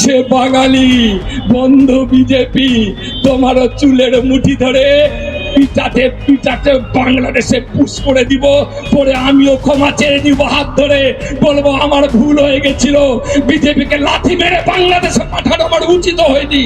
সে বাঙালি বন্ধ বিজেপি তোমারও চুলের মুঠি ধরে পিটাতে পিটাতে বাংলাদেশে পুশ করে দিব, পরে আমিও ক্ষমা চেয়ে নিব হাত ধরে, বলবো আমার ভুল হয়ে গেছিল, বিজেপিকে লাথি মেরে বাংলাদেশে পাঠানো আমার উচিত হয়নি।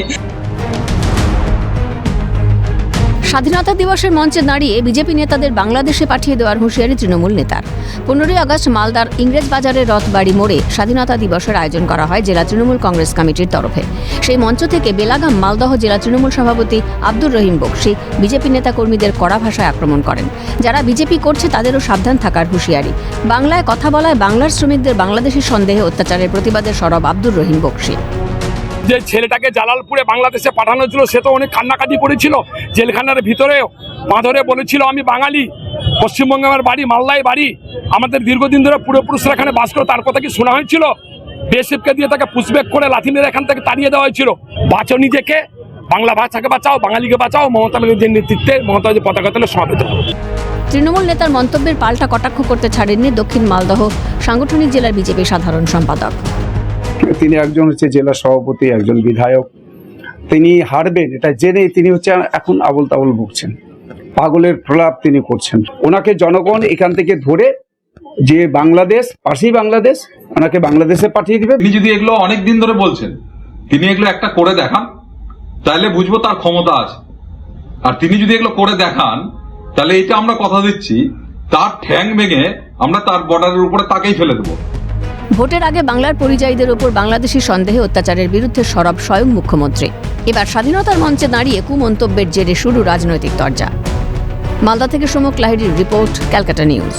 স্বাধীনতা দিবসের মঞ্চে দাঁড়িয়ে বিজেপি নেতাদের বাংলাদেশে পাঠিয়ে দেওয়ার হুঁশিয়ারি তৃণমূল নেতার। 15 আগস্ট মালদার ইংরেজ বাজারের রথবাড়ি মোড়ে স্বাধীনতা দিবসের আয়োজন করা হয় জেলা তৃণমূল কংগ্রেস কমিটির তরফে। সেই মঞ্চ থেকে বেলাগাম মালদহ জেলা তৃণমূল সভাপতি আব্দুর রহিম বক্সি বিজেপি নেতা কর্মীদের কড়া ভাষায় আক্রমণ করেন। যারা বিজেপি করছে তাদেরও সাবধান থাকার হুঁশিয়ারি। বাংলায় কথা বলায় বাংলার শ্রমিকদের বাংলাদেশি সন্দেহে অত্যাচারের প্রতিবাদে সরব আব্দুর রহিম বক্সি। যে ছেলেটাকে জালালপুরে বাংলাদেশে পাঠানো ছিল সে তো অনেক কান্নাকাটি করেছিল, জেলখানার ভিতরে পা ধরে বলেছিল আমি বাঙালি, পশ্চিমবঙ্গে আমার বাড়ি, মালদায় বাড়ি, আমাদের দীর্ঘদিন ধরে পূর্বপুরুষরা এখানে বাস করে, তার কথা কি শোনা হয়েছিল? বেশিপকে দিয়ে তাকে পুষব্যাক করে লাথি মেরে এখান থেকে তাড়িয়ে দেওয়া হয়েছিল। বাঁচো নিজেকে, বাংলা ভাষাকে বাঁচাও, বাঙালিকে বাঁচাও, মমতা ব্যানার্জির নেতৃত্বে মমতা ব্যানার্জি পতাকা তুলে সমাবেত। তৃণমূল নেতার মন্তব্যের পাল্টা কটাক্ষ করতে ছাড়েননি দক্ষিণ মালদহ সাংগঠনিক জেলার বিজেপি সাধারণ সম্পাদক। তিনি একজন হচ্ছে জেলা সভাপতি, একজন বিধায়ক, তিনি হারবেন এটা জেনে তিনি হচ্ছে এখন আবল তাবল বকছেন, পাগলের প্রলাপ তিনি করছেন। ওনাকে জনগণ এখান থেকে ধরে যে বাংলাদেশ পাশেই বাংলাদেশ, ওনাকে বাংলাদেশে পাঠিয়ে দিবে। তিনি যদি এগুলো অনেক দিন ধরে বলছেন, তিনি এগুলো একটা করে দেখান, তাহলে বুঝবো তার ক্ষমতা আছে। আর তিনি যদি এগুলো করে দেখান, তাহলে এটা আমরা কথা দিচ্ছি তার ঠ্যাং ভেঙে আমরা তার বর্ডারের উপরে তাকেই ফেলে দেবো। ভোটের আগে বাংলার পরিযায়ীদের ওপর বাংলাদেশি সন্দেহে অত্যাচারের বিরুদ্ধে সরব স্বয়ং মুখ্যমন্ত্রী। এবার স্বাধীনতার মঞ্চে দাঁড়িয়ে কুমন্তব্যের জেরে শুরু রাজনৈতিক তরজা। মালদা থেকে সমক লাহিড়ীর রিপোর্ট, ক্যালকাটা নিউজ।